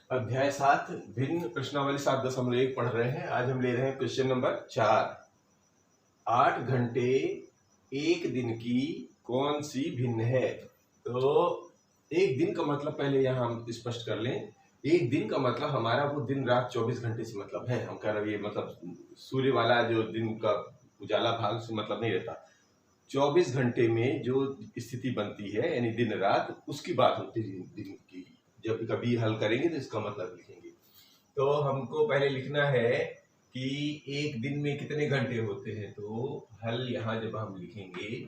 अध्याय 7 भिन्न प्रश्नावली 7.1 पढ़ रहे हैं। आज हम ले रहे हैं क्वेश्चन नंबर 4। 8 घंटे एक दिन की कौन सी भिन्न है? तो एक दिन का मतलब पहले यहाँ हम स्पष्ट कर लें। एक दिन का मतलब हमारा वो दिन रात 24 घंटे से मतलब है। हम कह रहे ये मतलब सूर्य वाला जो दिन का उजाला भाग से मतलब नहीं रहता। 24 घंटे में जो स्थिति बनती है यानी दिन रात, उसकी बात होती है दिन की। जब कभी हल करेंगे तो इसका मतलब लिखेंगे। तो हमको पहले लिखना है कि एक दिन में कितने घंटे होते हैं। तो हल यहाँ जब हम लिखेंगे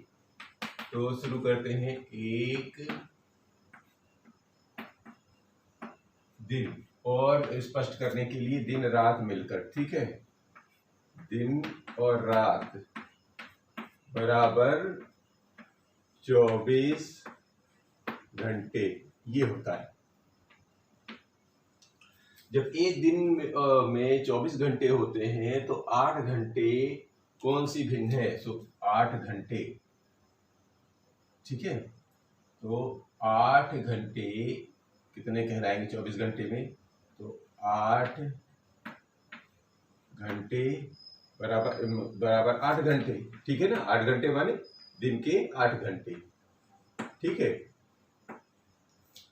तो शुरू करते हैं एक दिन, और स्पष्ट करने के लिए दिन रात मिलकर, ठीक है। दिन और रात बराबर 24 घंटे ये होता है। जब एक दिन में 24 घंटे होते हैं तो 8 घंटे कौन सी भिन्न है? सो 8 घंटे, ठीक है। तो 8 घंटे कितने कहलाएंगे 24 घंटे में? तो 8 घंटे बराबर 8 घंटे, ठीक है ना। 8 घंटे माने दिन के 8 घंटे, ठीक है।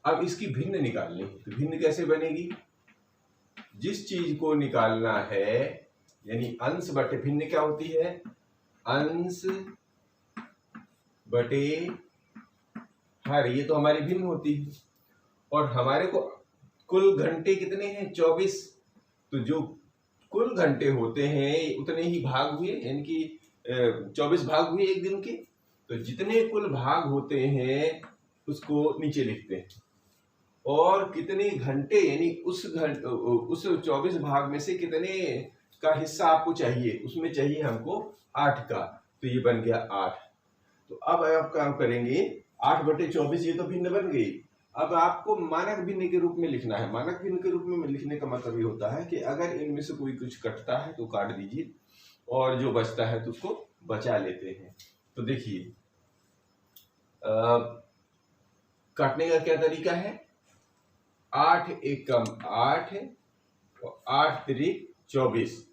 अब इसकी भिन्न निकालनी है। तो भिन्न कैसे बनेगी? जिस चीज को निकालना है यानी अंश बटे भिन्न क्या होती है? अंश बटे हर, ये तो हमारी भिन्न होती है। और हमारे को कुल घंटे कितने हैं? 24। तो जो कुल घंटे होते हैं उतने ही भाग हुए, यानी कि 24 भाग हुए एक दिन के। तो जितने कुल भाग होते हैं उसको नीचे लिखते हैं, और कितने घंटे यानी उस 24 भाग में से कितने का हिस्सा आपको चाहिए, उसमें चाहिए हमको 8 का। तो ये बन गया 8। तो अब आप काम करेंगे 8 बटे 24, ये तो भिन्न बन गई। अब आपको मानक भिन्न के रूप में लिखना है। मानक भिन्न के रूप में लिखने का मतलब ये होता है कि अगर इनमें से कोई कुछ कटता है तो काट दीजिए, और जो बचता है तो उसको बचा लेते हैं। तो देखिए काटने का क्या तरीका है? 8 एकम 8 और 8 तिरिक 24,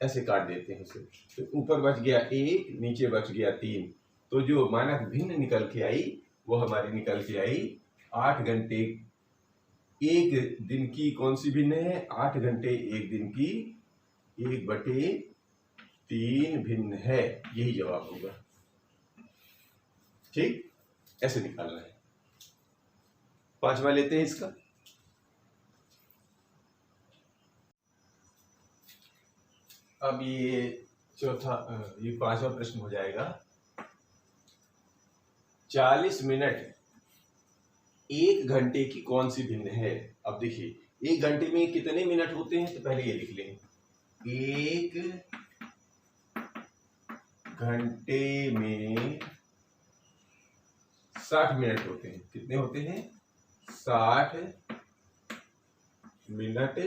ऐसे काट देते हैं इसे। तो ऊपर बच गया 1, नीचे बच गया 3। तो जो मानक भिन्न निकल के आई वो हमारी निकल के आई 8 घंटे एक दिन की कौन सी भिन्न है? 8 घंटे एक दिन की 1/3 भिन्न है। यही जवाब होगा, ठीक। ऐसे निकालना है। 5वां लेते हैं इसका। अब ये 5वां प्रश्न हो जाएगा। 40 मिनट एक घंटे की कौन सी भिन्न है? अब देखिए एक घंटे में कितने मिनट होते हैं, तो पहले ये लिख लें। एक घंटे में 60 मिनट होते हैं। कितने होते हैं? 60 मिनट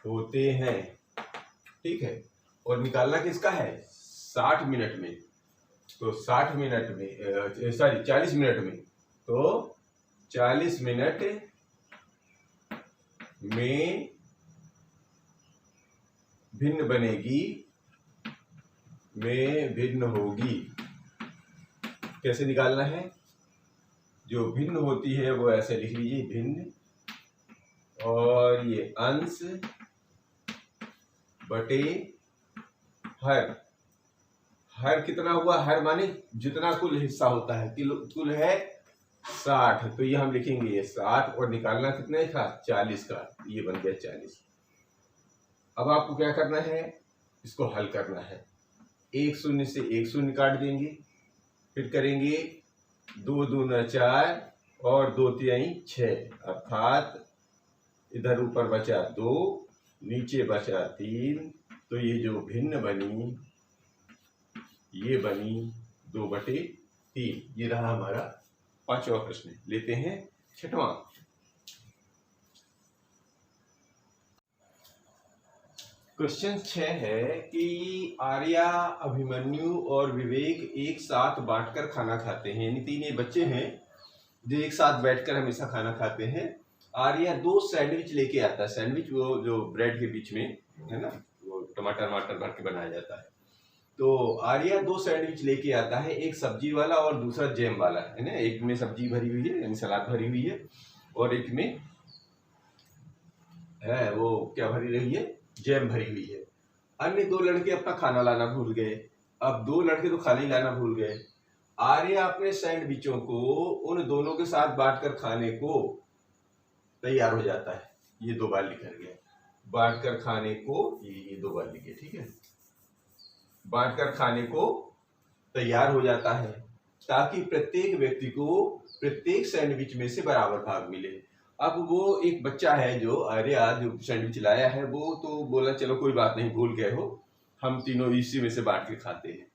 होते हैं, ठीक है। और निकालना किसका है? 60 मिनट में। तो 60 मिनट में 40 मिनट में, तो 40 मिनट में भिन्न बनेगी, में भिन्न होगी। कैसे निकालना है? जो भिन्न होती है वो ऐसे लिख लीजिए, भिन्न, और ये अंश बटे हर। हर कितना हुआ? हर माने जितना कुल हिस्सा होता है। कुल है 60, तो ये हम लिखेंगे ये 60, और निकालना कितने का? 40 का। ये बन गया 40। अब आपको क्या करना है? इसको हल करना है। 1 शून्य से 1 शून्य काट देंगे, फिर करेंगे 2 दूना 4 और 2 तिहाई 6, अर्थात इधर ऊपर बचा 2, नीचे बचा 3। तो ये जो भिन्न बनी ये बनी 2/3। ये रहा हमारा 5वां प्रश्न। लेते हैं 6वां। क्वेश्चन 6 है कि आर्या, अभिमन्यु और विवेक एक साथ बांटकर खाना खाते हैं। यानी 3 बच्चे हैं जो एक साथ बैठकर हमेशा खाना खाते हैं। आर्या 2 सैंडविच लेके आता है। सैंडविच वो जो ब्रेड के बीच में है ना, वो टमाटर वमाटर भर के बनाया जाता है। तो आर्या 2 सैंडविच लेके आता है, एक सब्जी वाला और दूसरा जैम वाला, है ना। एक में सब्जी भरी हुई है यानी सलाद भरी हुई है, और एक में है वो क्या भरी रही है, जैम भरी हुई है। अन्य 2 लड़के अपना खाना लाना भूल गए। अब 2 लड़के तो खाली लाना भूल गए। आर्या अपने सैंडविचों को उन दोनों के साथ बांटकर खाने को तैयार हो जाता है। ये 2 बार लिखा गया, बांटकर खाने को, ये 2 बार लिखे, ठीक है। बांटकर खाने को तैयार हो जाता है ताकि प्रत्येक व्यक्ति को प्रत्येक सैंडविच में से बराबर भाग मिले। अब वो एक बच्चा है जो आर्या जो सैंडविच लाया है, वो तो बोला चलो कोई बात नहीं, भूल गए हो, हम तीनों इसी में से बांट के खाते हैं।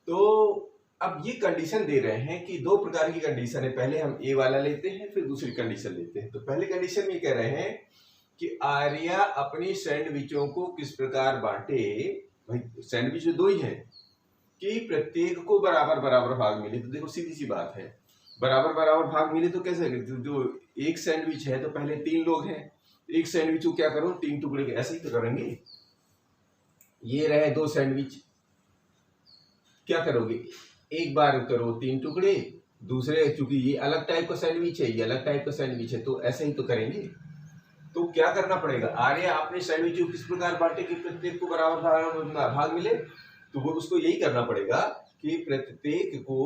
तो अब ये कंडीशन दे रहे हैं कि 2 प्रकार की कंडीशन है। पहले हम ए वाला लेते हैं, फिर दूसरी कंडीशन लेते हैं। तो पहले कंडीशन में कह रहे हैं कि आर्या अपनी सैंडविचों को किस प्रकार बांटे। भाई सैंडविच 2 ही है कि प्रत्येक को बराबर बराबर भाग मिले। तो देखो सीधी सी बात है, बराबर बराबर भाग मिले तो कैसे, जो एक सैंडविच है तो पहले 3 लोग हैं, एक सैंडविच को क्या करो 3 टुकड़े, ऐसे ही तो करेंगे। ये रहे 2 सैंडविच, क्या करोगे, एक बार करो 3 टुकड़े, दूसरे चूंकि ये अलग टाइप का सैंडविच है, ये अलग टाइप का सैंडविच है, तो ऐसे ही तो करेंगे। तो क्या करना पड़ेगा, आर्या अपने सैंडविच को किस प्रकार बांटे कि प्रत्येक को बराबर भाग मिले। तो वो उसको यही करना पड़ेगा कि प्रत्येक को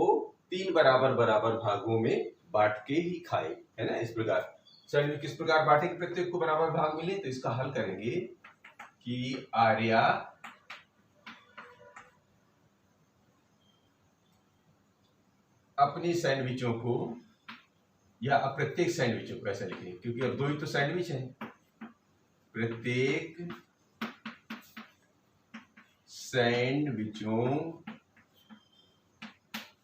3 बराबर बराबर भागों में बांट के ही खाए, है ना। इस प्रकार सैंडविच किस प्रकार बांटे कि प्रत्येक को बराबर भाग मिले। तो इसका हल करेंगे कि आर्या अपनी सैंडविचों को, या प्रत्येक सैंडविचों को ऐसा लिखेंगे क्योंकि अब 2 ही तो सैंडविच हैं। प्रत्येक सैंडविचों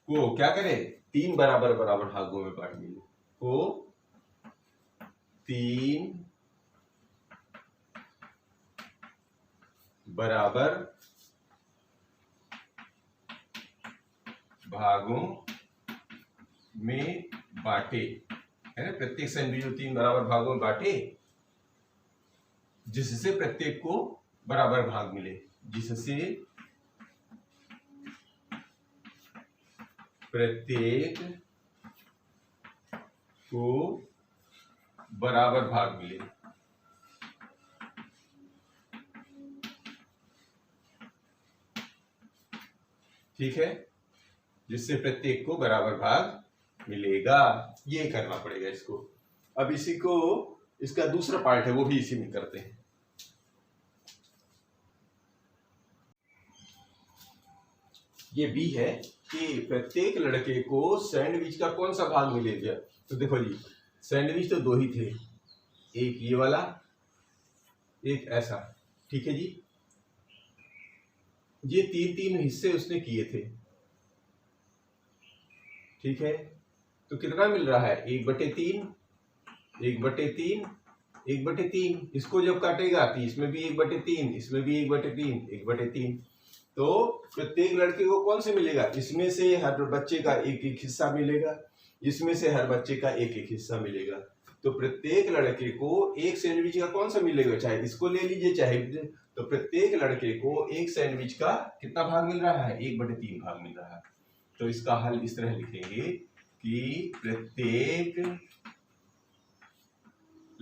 को क्या करें, 3 बराबर बराबर भागों में बांट देंगे, को 3 बराबर भागों में बांटे, है ना। प्रत्येक सैंडविच को 3 बराबर भागों में बांटे जिससे प्रत्येक को बराबर भाग मिले, जिससे प्रत्येक को बराबर भाग मिले। ठीक है, जिससे प्रत्येक को बराबर भाग मिलेगा, ये करना पड़ेगा इसको। अब इसी को, इसका दूसरा पार्ट है वो भी इसी में करते हैं। ये बी है कि प्रत्येक लड़के को सैंडविच का कौन सा भाग मिलेगा। तो देखो जी, सैंडविच तो 2 ही थे, एक ये वाला, एक ऐसा, ठीक है जी। ये 3-3 हिस्से उसने किए थे, ठीक है। तो कितना मिल रहा है, 1/3, 1/3, 1/3। इसको जब काटेगा तो इसमें भी 1/3, इसमें भी 1/3, 1/3। तो प्रत्येक लड़के को कौन से मिलेगा, इसमें से हर बच्चे का एक एक हिस्सा मिलेगा, इसमें से हर बच्चे का एक एक हिस्सा मिलेगा। तो प्रत्येक लड़के को एक सैंडविच का कौन सा मिलेगा, चाहे इसको ले लीजिए चाहे, तो प्रत्येक लड़के को एक सैंडविच का कितना भाग मिल रहा है, 1/3 भाग मिल रहा है। तो इसका हल इस तरह लिखेंगे कि प्रत्येक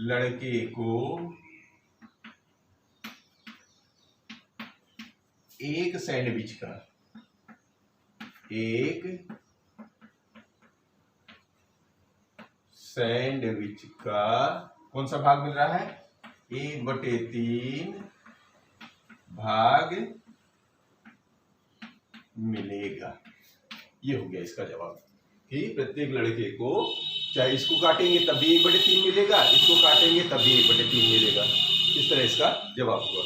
लड़के को एक सैंडविच का, एक सैंडविच का कौन सा भाग मिल रहा है, 1/3 भाग मिलेगा। ये हो गया इसका जवाब कि प्रत्येक लड़के को, चाहे इसको काटेंगे तब भी 1/3 मिलेगा, इसको काटेंगे तब भी 1/3 मिलेगा। इस तरह इसका जवाब हुआ।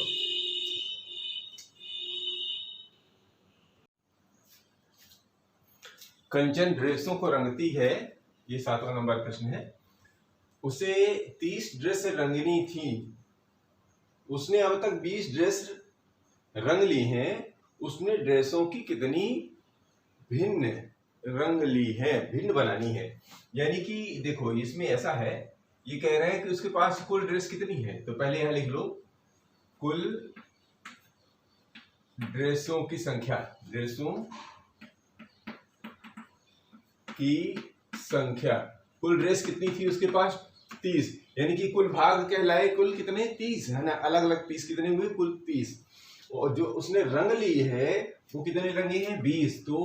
कंचन ड्रेसों को रंगती है, ये 7वां नंबर प्रश्न है। उसे 30 ड्रेस रंगनी थी, उसने अब तक 20 ड्रेस रंग ली हैं, उसने ड्रेसों की कितनी भिन्न रंग ली है, भिन्न बनानी है। यानी कि देखो इसमें ऐसा है ये कह रहे हैं कि उसके पास कुल ड्रेस कितनी है। तो पहले यहां लिख लो कुल ड्रेसों की संख्या, ड्रेसों की संख्या। कुल ड्रेस कितनी थी उसके पास 30, यानी कि कुल भाग कहलाए कुल कितने 30 है ना, अलग अलग पीस कितने हुए कुल 30। और जो उसने रंग ली है वो कितने रंगे हैं 20। तो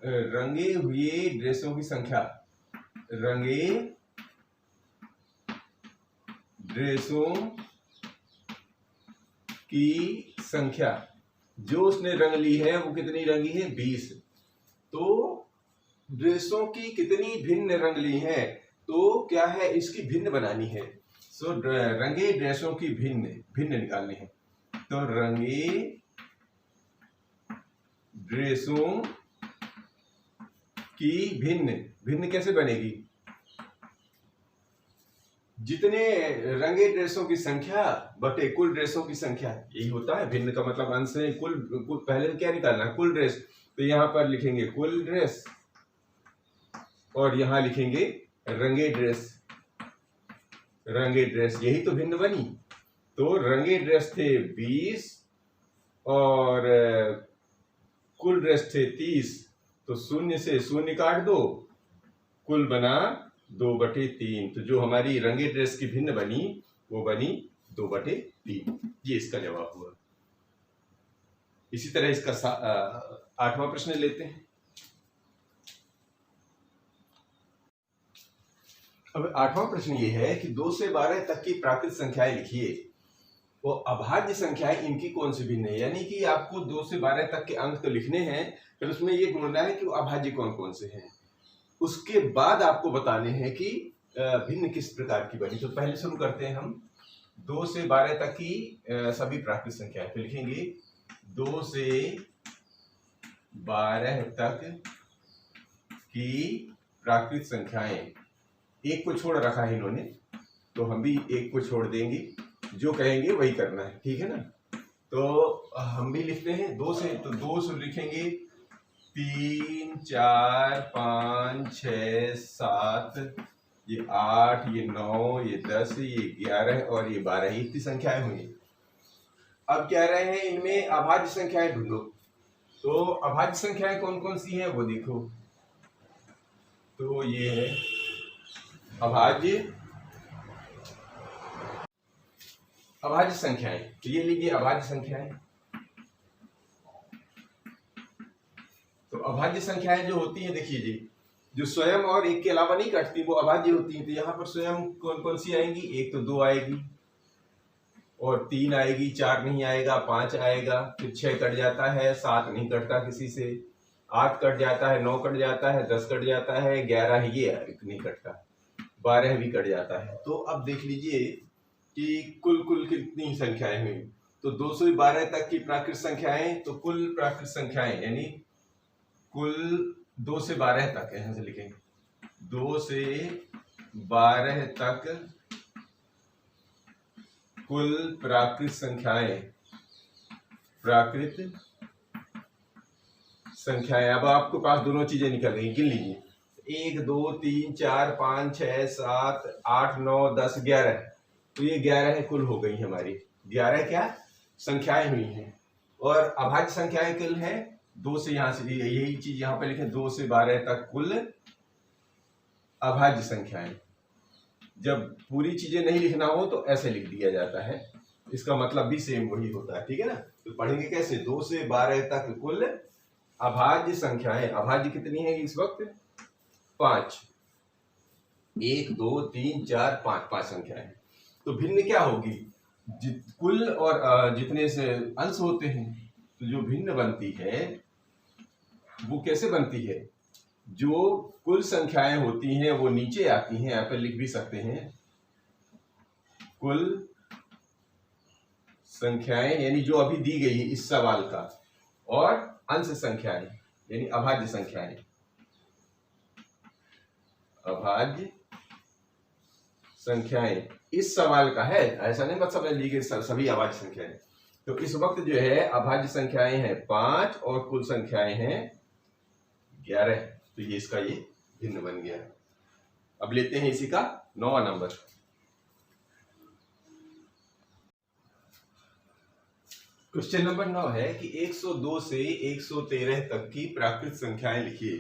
रंगे हुए ड्रेसों की संख्या, रंगे ड्रेसों की संख्या जो उसने रंग ली है वो कितनी रंगी है 20। तो ड्रेसों की कितनी भिन्न रंग ली है, तो क्या है इसकी भिन्न बनानी है। सो रंगे ड्रेसों की भिन्न भिन्न निकालनी है। तो रंगे ड्रेसों की भिन्न, भिन्न कैसे बनेगी, जितने रंगे ड्रेसों की संख्या बटे कुल ड्रेसों की संख्या, यही होता है। भिन्न का मतलब अंश है कुल, पहले क्या निकालना है कुल ड्रेस। तो यहां पर लिखेंगे कुल ड्रेस और यहां लिखेंगे रंगे ड्रेस, रंगे ड्रेस, यही तो भिन्न बनी। तो रंगे ड्रेस थे 20 और कुल ड्रेस थे 30। तो शून्य से शून्य काट दो, कुल बना 2/3। तो जो हमारी रंगे ड्रेस की भिन्न बनी वो बनी 2/3। ये इसका जवाब हुआ। इसी तरह इसका 8वां प्रश्न लेते हैं। अब 8वां प्रश्न ये है कि 2 से 12 तक की प्राकृत संख्याएं लिखिए, वो अभाज्य संख्याएं इनकी कौन सी भिन्न है। यानी कि आपको 2 से 12 तक के अंक तो लिखने हैं, फिर उसमें ये ढूंढना है कि वो अभाज्य कौन कौन से हैं। उसके बाद आपको बताने हैं कि भिन्न किस प्रकार की बनी। तो पहले शुरू करते हैं हम 2 से 12 तक की सभी प्राकृत संख्याएं। तो लिखेंगे 2 से 12 तक की प्राकृत संख्याएं। एक को छोड़ रखा है इन्होंने, तो हम भी एक को छोड़ देंगे, जो कहेंगे वही करना है, ठीक है ना। तो हम भी लिखते हैं 2 से, तो 2 से लिखेंगे 3 4 5 6 7, ये 8, ये 9, ये 10, ये 11 और ये 12, इतनी संख्याएं हुई। अब कह रहे हैं इनमें अभाज्य संख्याएं ढूंढो। तो अभाज्य संख्याएं कौन कौन सी हैं वो देखो। तो ये है अभाज्य संख्याएं। तो ये लीजिए अभाज्य संख्याएं। तो अभाज्य संख्याएं जो होती हैं, देखिए जी, जो स्वयं और एक के अलावा नहीं कटती वो अभाज्य होती हैं। तो यहाँ पर स्वयं कौन कौन सी आएंगी, एक तो 2 आएगी और 3 आएगी, 4 नहीं आएगा, 5 आएगा, फिर 6 कट जाता है, 7 नहीं कटता किसी से, 8 कट जाता है, 9 कट जाता है, 10 कट जाता है, 11 ये नहीं कटता, 12 भी कट जाता है। तो अब देख लीजिए कि कुल कितनी संख्याएं हुई। तो 2 से 12 तक की प्राकृत संख्याएं, तो कुल प्राकृत संख्याएं यानी कुल 2 से 12 तक, यहां से लिखेंगे 2 से 12 तक कुल प्राकृत संख्याएं, प्राकृत संख्याएं। अब आपके पास दोनों चीजें निकल गई, गिन लीजिए 1 2 3 4 5 6 7 8 9 10 11। तो ये 11 कुल हो गई हमारी, 11 क्या संख्याएं हुई हैं। और अभाज्य संख्याएं कुल है 2 से, यहां से यही चीज यहां पे लिखें 2 से 12 तक कुल अभाज्य संख्याएं। जब पूरी चीजें नहीं लिखना हो तो ऐसे लिख दिया जाता है, इसका मतलब भी सेम वही होता है, ठीक है ना। तो पढ़ेंगे कैसे, 2 से 12 तक कुल अभाज्य संख्याएं। अभाज्य कितनी है इस वक्त 5, 1 2 3 4 5 संख्याएं। तो भिन्न क्या होगी, कुल और जितने से अंश होते हैं। तो जो भिन्न बनती है वो कैसे बनती है, जो कुल संख्याएं होती हैं वो नीचे आती हैं, यहाँ पर लिख भी सकते हैं कुल संख्याएं, यानी जो अभी दी गई है इस सवाल का, और अंश संख्याएं यानी अभाज्य संख्याएं। अभाज्य संख्याएं इस सवाल का है, ऐसा नहीं मत समझ लीजिए सभी अभाज्य संख्याएं। तो इस वक्त जो है अभाज्य संख्याएं हैं 5 और कुल संख्याएं हैं 11। तो ये इसका ये भिन्न बन गया। अब लेते हैं इसी का 9वां नंबर। क्वेश्चन नंबर 9 है कि 102 से 113 तक की प्राकृत संख्याएं लिखिए।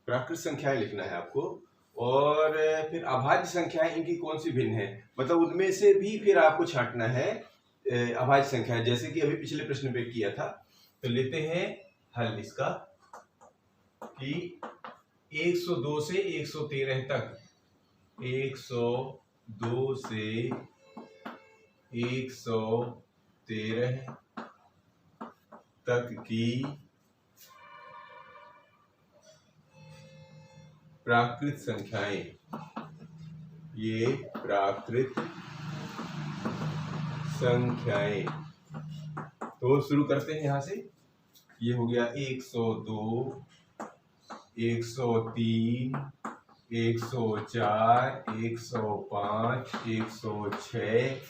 प्राकृत संख्याएं लिखना है आपको, और फिर अभाज्य संख्याएं इनकी कौन सी भिन्न है, मतलब उनमें से भी फिर आपको छांटना है अभाज्य संख्याएं, जैसे कि अभी पिछले प्रश्न पे किया था। तो लेते हैं हल इसका कि 102 से 113 तक, 102 से 113 तक की प्राकृत संख्याएं, ये प्राकृत संख्याएं। तो शुरू करते हैं यहां से। ये हो गया 102, 103, 104, 105, 106,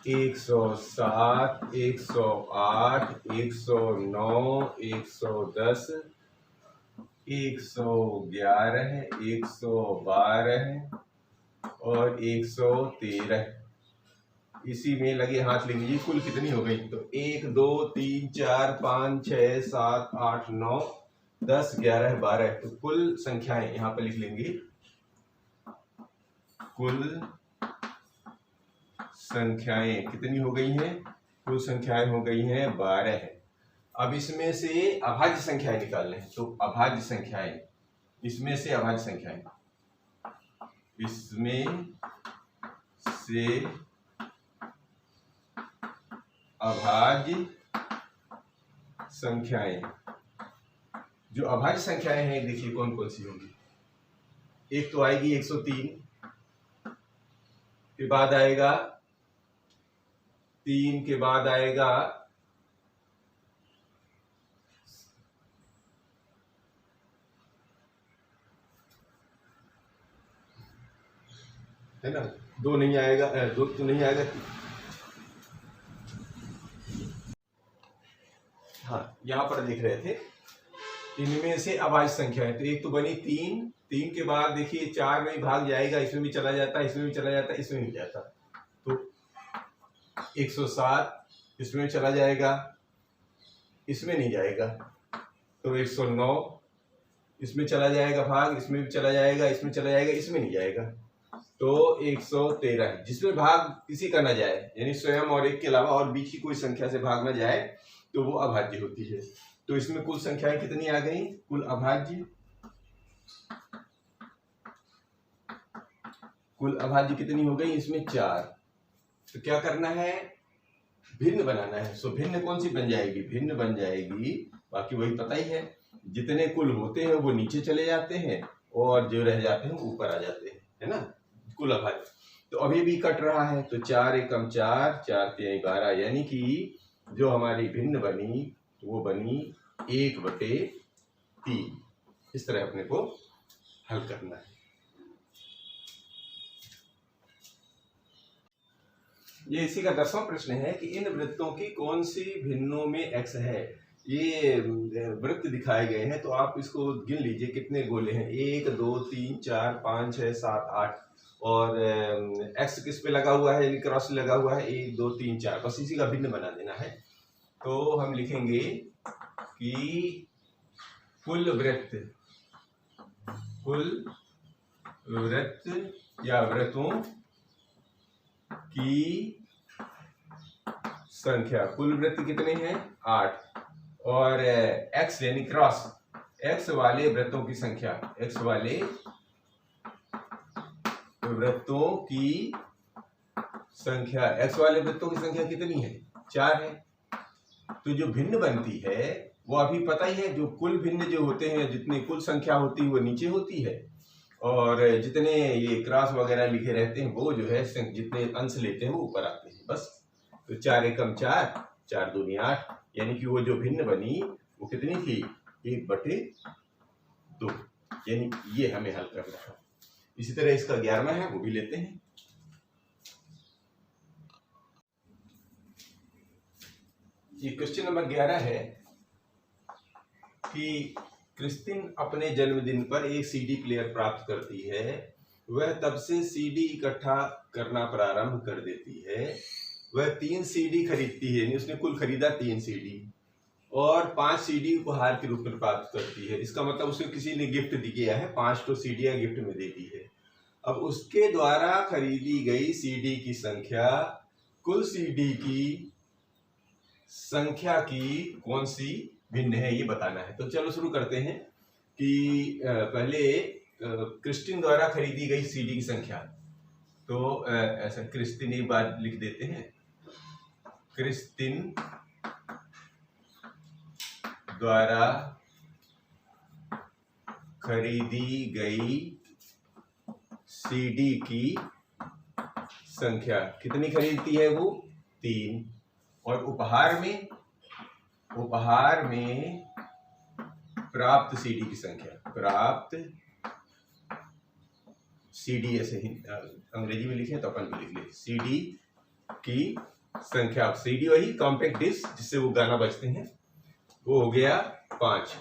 107, 108, 109, 110, 111, 112 और 113। इसी में लगे हाथ लिख लीजिए कुल कितनी हो गई। तो 1 2 3 4 5 6 7 8 9 10 11 12। तो कुल संख्याएं यहाँ पर लिख लेंगे। कुल संख्याएं कितनी हो गई हैं? कुल संख्याएं हो गई हैं 12 है। अब इसमें से अभाज्य संख्याएं निकालने हैं। तो अभाज्य संख्याएं, इसमें से अभाज्य संख्याएं, इसमें से अभाज्य संख्याएं, जो अभाज्य संख्याएं हैं देखिए कौन कौन सी होंगी। एक तो आएगी 103, के बाद आएगा 3, के बाद आएगा 2 नहीं आएगा, 2 तो नहीं आएगा। हाँ, यहाँ पर देख रहे थे इनमें से अभाज्य संख्या है। तो एक तो बनी 3, 3 के बाद देखिए 4 में भाग जाएगा, इसमें भी चला जाता है, इसमें भी चला जाता है, इसमें नहीं जाता। तो 107 इसमें चला जाएगा, इसमें नहीं जाएगा। तो 109 इसमें चला जाएगा भाग, इसमें भी चला जाएगा, इसमें चला जाएगा, इसमें नहीं जाएगा। तो 113 है, जिसमें भाग किसी का ना जाए, यानी स्वयं और एक के अलावा और बीच की कोई संख्या से भाग न जाए, तो वो अभाज्य होती है। तो इसमें कुल संख्याएं कितनी आ गई? कुल अभाज्य, कुल अभाज्य कितनी हो गई? इसमें 4। तो क्या करना है? भिन्न बनाना है। सो भिन्न कौन सी बन जाएगी? भिन्न बन जाएगी, बाकी वही पता ही है, जितने कुल होते हैं वो नीचे चले जाते हैं और जो रह जाते हैं ऊपर आ जाते हैं, है ना, कुल अभाज्य। तो अभी भी कट रहा है, तो 4 एकम 4, 4 3 12, यानी कि जो हमारी भिन्न बनी वो बनी 1/3। इस तरह अपने को हल करना है। ये इसी का 10वां प्रश्न है कि इन वृत्तों की कौन सी भिन्नों में x है। ये वृत्त दिखाए गए हैं, तो आप इसको गिन लीजिए कितने गोले हैं। 1 2 3 4 5 6 7 8, और x किस पे लगा हुआ है, क्रॉस लगा हुआ है 1 2 3 4, बस इसी का भिन्न बना देना है। तो हम लिखेंगे कि कुल वृत्त, कुल वृत्त या वृत्तों की संख्या, कुल वृत्त कितने हैं? 8, और x यानी क्रॉस, x वाले वृत्तों की संख्या, x वाले वृत्तों की संख्या, x वाले वृत्तों की संख्या कितनी है? 4 है। तो जो भिन्न बनती है वो अभी पता ही है, जो कुल भिन्न जो होते हैं, जितनी कुल संख्या होती है वो नीचे होती है, और जितने ये क्रॉस वगैरह लिखे रहते हैं वो जो है जितने अंश लेते हैं वो ऊपर आते हैं, बस। तो 4 एकम 4, 4 दूनी 8, यानी कि वो जो भिन्न बनी वो कितनी थी? 1/2, यानी ये हमें हल करना है। इसी तरह इसका 11वां है, वो भी लेते हैं। ये क्वेश्चन नंबर 11 है कि क्रिस्टिन अपने जन्मदिन पर एक सीडी प्लेयर प्राप्त करती है। वह तब से सीडी इकट्ठा करना प्रारंभ कर देती है। वह 3 सीडी खरीदती है, यानी उसने कुल खरीदा 3 सीडी और 5 सीडी उपहार के रूप में प्राप्त करती है। इसका मतलब उसे किसी ने गिफ्ट दिया है, 5 तो सीडियां गिफ्ट में दे दी है। अब उसके द्वारा खरीदी गई सीडी की संख्या कुल सीडी की संख्या की कौन सी भिन्न है, ये बताना है। तो चलो शुरू करते हैं कि पहले क्रिस्टिन द्वारा खरीदी गई सीडी की संख्या। तो ऐसा क्रिस्टिन एक बार लिख देते हैं, क्रिस्टिन द्वारा खरीदी गई सीडी की संख्या कितनी खरीदती है वो? 3। और उपहार में प्राप्त सीडी की संख्या, प्राप्त सीडी, ऐसे ही अंग्रेजी में लिखे तो अपन भी लिख ले, सीडी की संख्या। सीडी वही कॉम्पैक्ट डिस्क जिससे वो गाना बजते हैं, वो हो गया 5।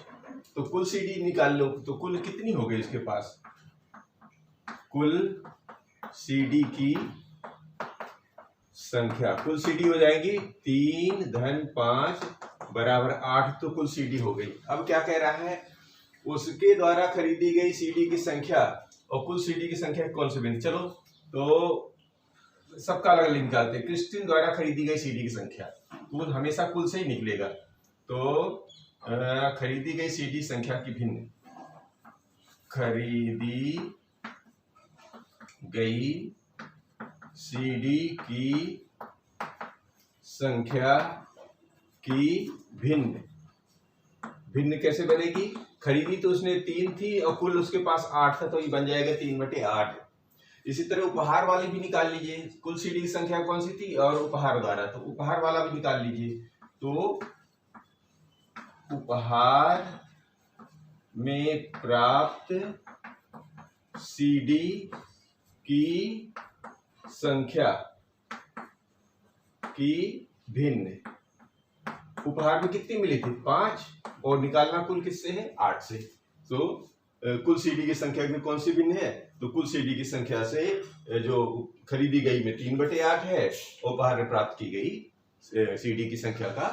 तो कुल सीडी निकाल लो, तो कुल कितनी हो गई इसके पास? कुल सीडी की संख्या, कुल सीडी हो जाएगी 3 धन 5 बराबर 8। तो कुल सीडी हो गई। अब क्या कह रहा है? उसके द्वारा खरीदी गई सीडी की संख्या और कुल सीडी की संख्या कौन से भिन्न? चलो तो सबका अलग अलग निकालते हैं। क्रिस्टिन द्वारा खरीदी गई सीडी की संख्या, तो वो हमेशा कुल से ही निकलेगा। तो खरीदी गई सीडी संख्या की भिन्न, खरीदी गई सीडी की संख्या की भिन्न, भिन्न कैसे बनेगी? खरीदी तो उसने 3 थी और कुल उसके पास 8 था, तो ये बन जाएगा 3/8। इसी तरह उपहार वाली भी निकाल लीजिए, कुल सीडी की संख्या कौन सी थी और उपहार द्वारा, तो उपहार वाला भी निकाल लीजिए। तो उपहार में प्राप्त सीडी की संख्या की भिन्न, उपहार में कितनी मिली थी? 5, और निकालना कुल किससे है? 8 से। तो कुल सीडी की संख्या में कौन सी भिन्न है? तो कुल सीडी की संख्या से जो खरीदी गई में 3/8 है, उपहार में प्राप्त की गई सीडी की संख्या का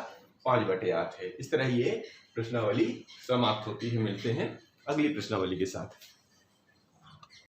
5/8 है। इस तरह ये प्रश्नावली समाप्त होती है। मिलते हैं अगली प्रश्नावली के साथ।